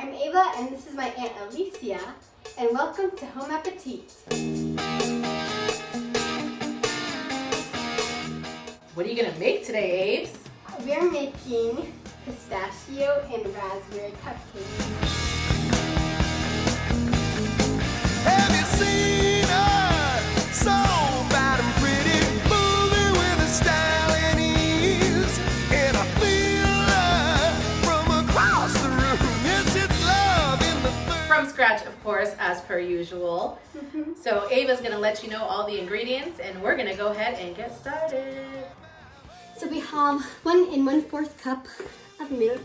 I'm Ava and this is my Aunt Alycia, and welcome to Home Appetit. What are you gonna make today, Aves? We're making pistachio and raspberry cupcakes. Have you seen her? So bad and pretty, moving with a style and ease. And I feel love from across the room. Yes, it's love in the From scratch, of course, as per usual. So Ava's gonna let you know all the ingredients and we're gonna go ahead and get started. So we have 1 1/4 cup of milk.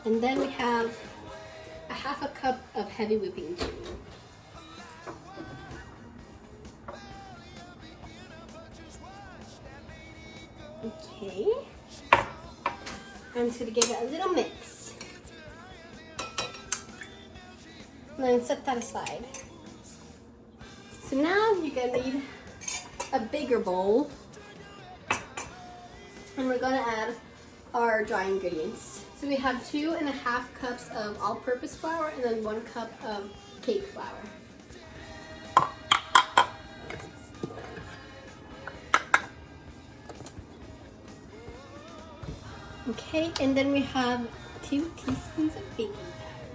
And then we have a 1/2 cup of heavy whipping cream. Okay. I'm just going to give it a little mix. And then set that aside. So now you're going to need a bigger bowl. And we're going to add our dry ingredients. So we have 2 1/2 cups of all-purpose flour and then 1 cup of cake flour. Okay, and then we have 2 teaspoons of baking powder.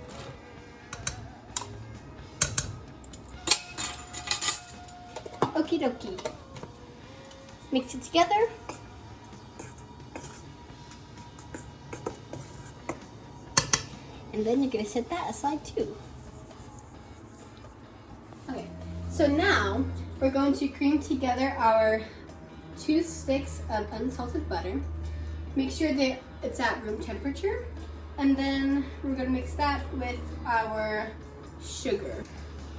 Okie dokie. Mix it together. And then you're gonna set that aside too. Okay, so now we're going to cream together our 2 sticks of unsalted butter. Make sure that it's at room temperature. And then we're gonna mix that with our sugar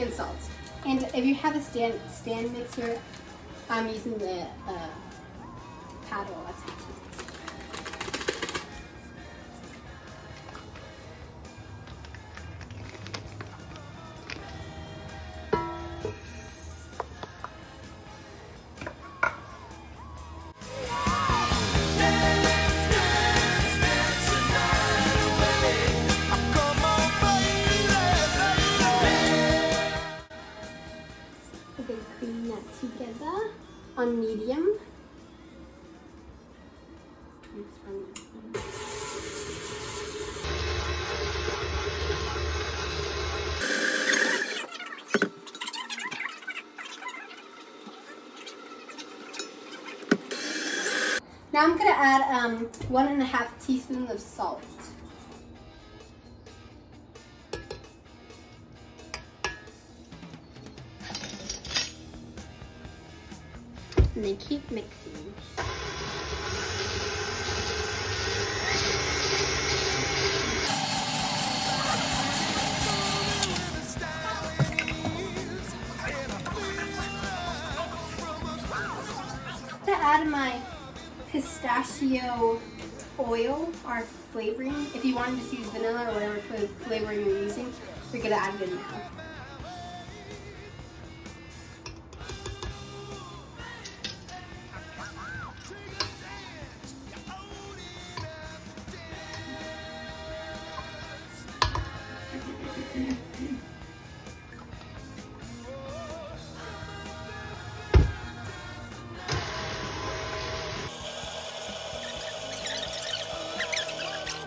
and salt. And if you have a stand mixer, I'm using the paddle attachment. We're going to cream that together on medium. Now I'm going to add 1 1/2 teaspoons of salt. And then keep mixing. I'm gonna add my pistachio oil or flavoring. If you want to just use vanilla or whatever flavoring you're using, you're gonna add it now.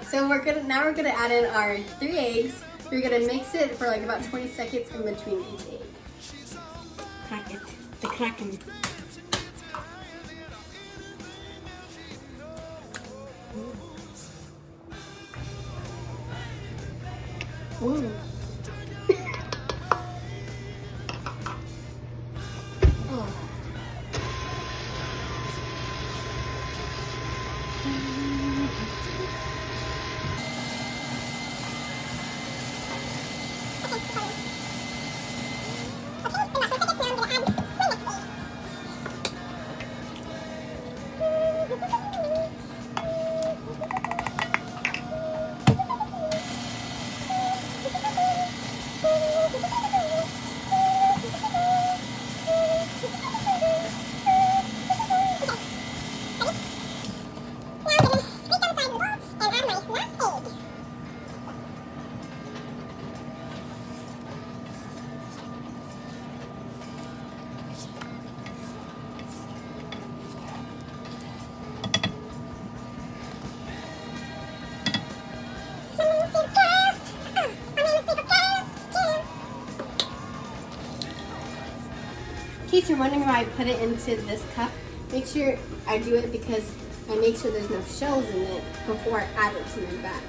So we're gonna add in our 3 eggs. We're gonna mix it for like about 20 seconds in between each egg. Crack it. The cracking. Ooh. Oh. case you're wondering why I put it into this cup, make sure I do it because I make sure there's no shells in it before I add it to my batter.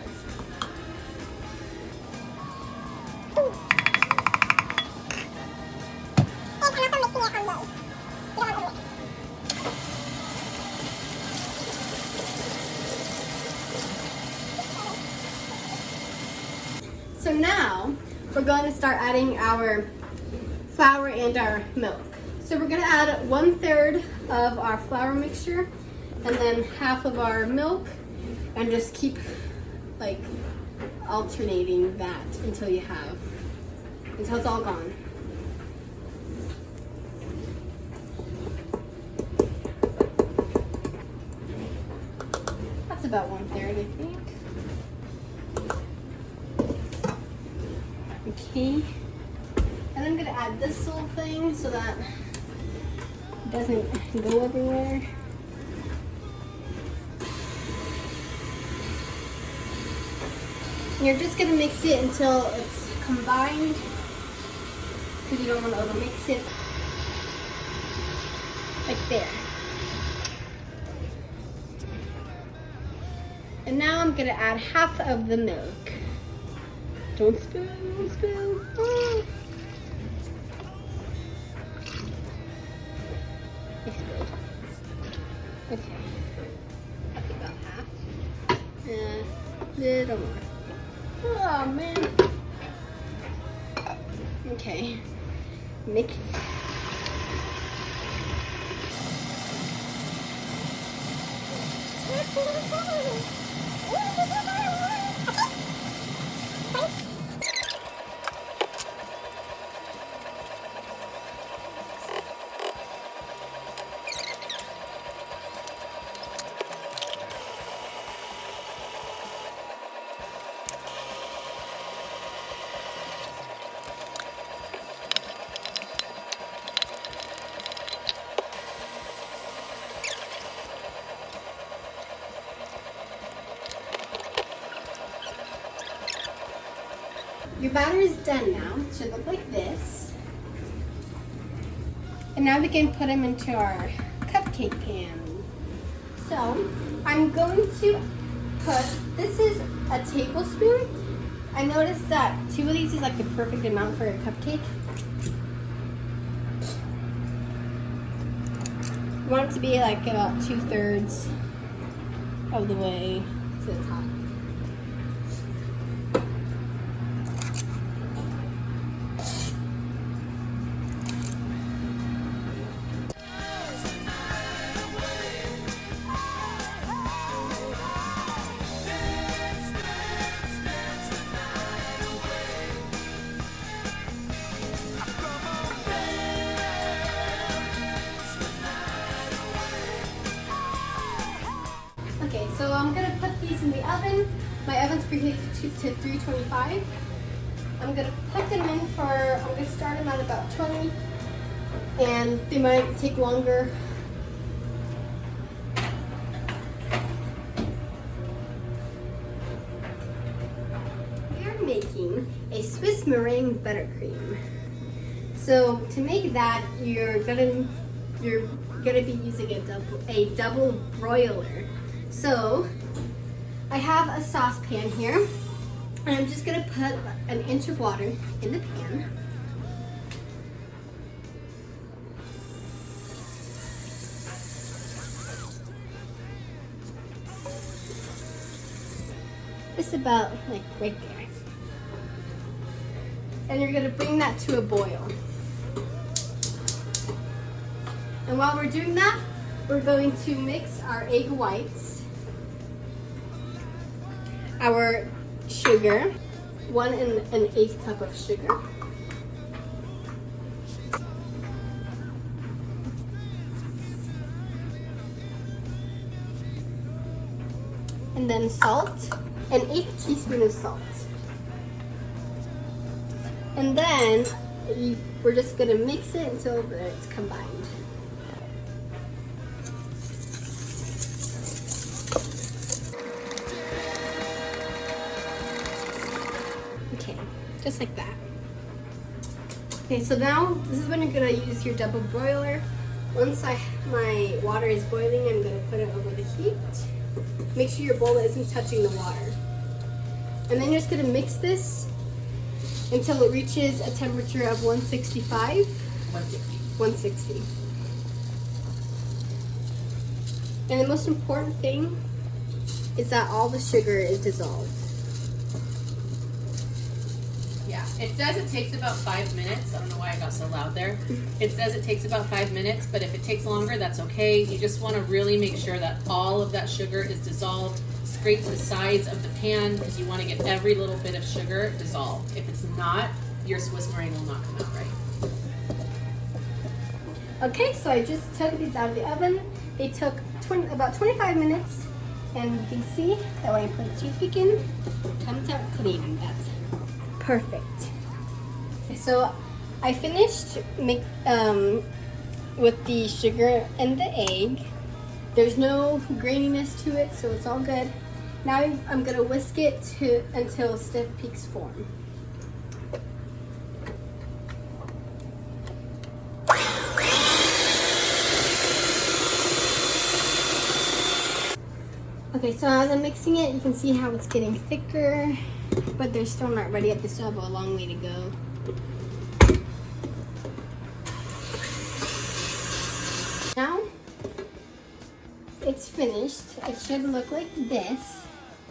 So now we're going to start adding our flour and our milk. So we're going to add 1/3 of our flour mixture and then half of our milk, and just keep like alternating that until it's all gone. That's about 1/3, I think. Okay, and I'm gonna add this little thing so that it doesn't go everywhere. And you're just gonna mix it until it's combined, because you don't want to overmix it. Like there. And now I'm gonna add half of the milk. Don't spill, don't spill. Ah. I spilled. Okay. That's about half. Little more. Oh man. Okay. Mix. Your batter is done now. It should look like this. And now we can put them into our cupcake pan. So I'm going to put, this is a tablespoon. I noticed that 2 of these is like the perfect amount for a cupcake. You want it to be like about 2/3 of the way to the top. Okay, so I'm gonna put these in the oven. My oven's preheated to 325. I'm gonna put them in for, I'm gonna start them at about 20, and they might take longer. We are making a Swiss meringue buttercream. So to make that, you're gonna be using a double broiler. So I have a saucepan here, and I'm just gonna put 1 inch of water in the pan. Just about like right there. And you're gonna bring that to a boil. And while we're doing that, we're going to mix our egg whites, our sugar, 1 1/8 cup of sugar, and then salt, 1/8 teaspoon of salt. And then we're just gonna mix it until it's combined. Okay, just like that. Okay, so now this is when you're gonna use your double broiler. Once my water is boiling, I'm gonna put it over the heat. Make sure your bowl isn't touching the water. And then you're just gonna mix this until it reaches a temperature of 165. 160. And the most important thing is that all the sugar is dissolved. Yeah, it says it takes about 5 minutes. I don't know why I got so loud there. It says it takes about 5 minutes, but if it takes longer, that's okay. You just want to really make sure that all of that sugar is dissolved. Scrape the sides of the pan because you want to get every little bit of sugar dissolved. If it's not, your Swiss meringue will not come out right. Okay, so I just took these out of the oven. They took about 25 minutes, and you can see that when I put the toothpick in, it comes out clean, and that's perfect. Okay, so I finished with the sugar and the egg. There's no graininess to it, so it's all good. Now I'm gonna whisk it until stiff peaks form. Okay, so as I'm mixing it, you can see how it's getting thicker, but they're still not ready yet. They still have a long way to go. Now, it's finished. It should look like this,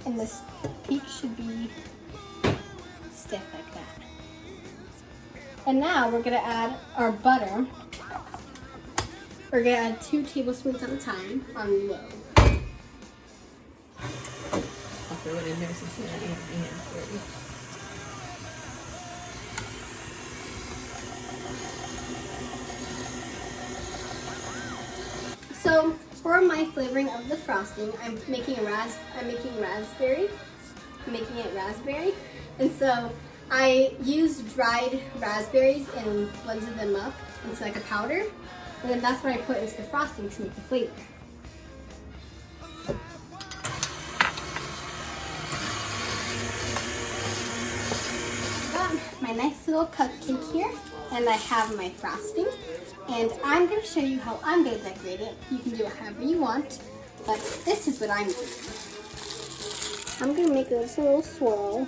and this peak should be stiff like that. And now we're gonna add our butter. We're gonna add 2 tablespoons at a time on low. I'll throw it in there since it's in hand for you. So for my flavoring of the frosting, I'm making raspberry. I'm making it raspberry, and so I used dried raspberries and blended them up into like a powder, and then that's what I put into the frosting to make the flavor. My nice little cupcake here, and I have my frosting, and I'm going to show you how I'm going to decorate it. You can do it however you want, but this is what I'm doing. I'm going to make this little swirl.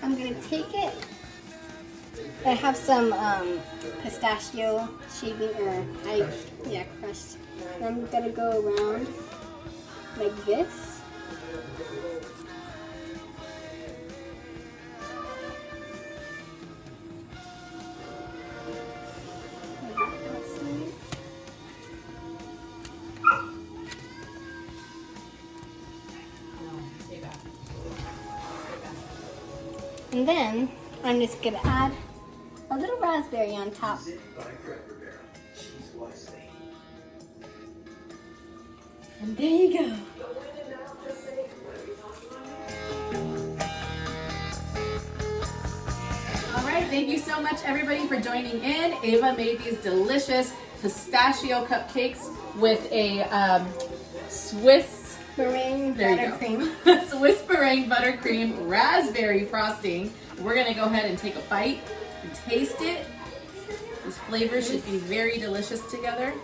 I'm going to take it. I have some pistachio shaving, crushed. And I'm gonna go around like this. And then I'm just gonna add a little raspberry on top. And there you go. All right, thank you so much everybody for joining in. Ava made these delicious pistachio cupcakes with a Swiss Meringue buttercream. Swiss meringue buttercream raspberry frosting. We're gonna go ahead and take a bite and taste it. These flavors should be very delicious together.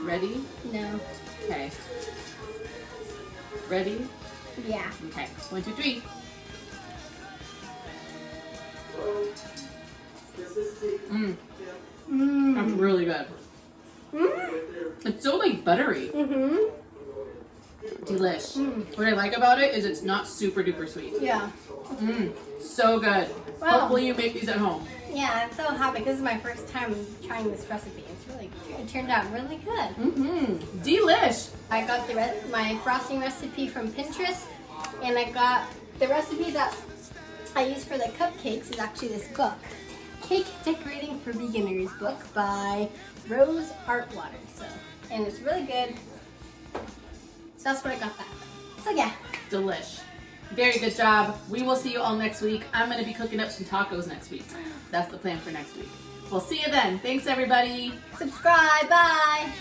Ready? No. Okay. Ready? Yeah. Okay. 1, 2, 3. That's really good. It's so like buttery. Delish. What I like about it is it's not super duper sweet. Yeah. So good. Wow. Hopefully you make these at home. Yeah, I'm so happy. This is my first time trying this recipe. It turned out really good. Delish. I got my frosting recipe from Pinterest, and I got the recipe that I use for the cupcakes is actually this book, Cake Decorating for Beginners book by Rose Artwater. And it's really good. So that's where I got that from. So yeah. Delish. Very good job. We will see you all next week. I'm going to be cooking up some tacos next week. That's the plan for next week. We'll see you then. Thanks, everybody. Subscribe. Bye.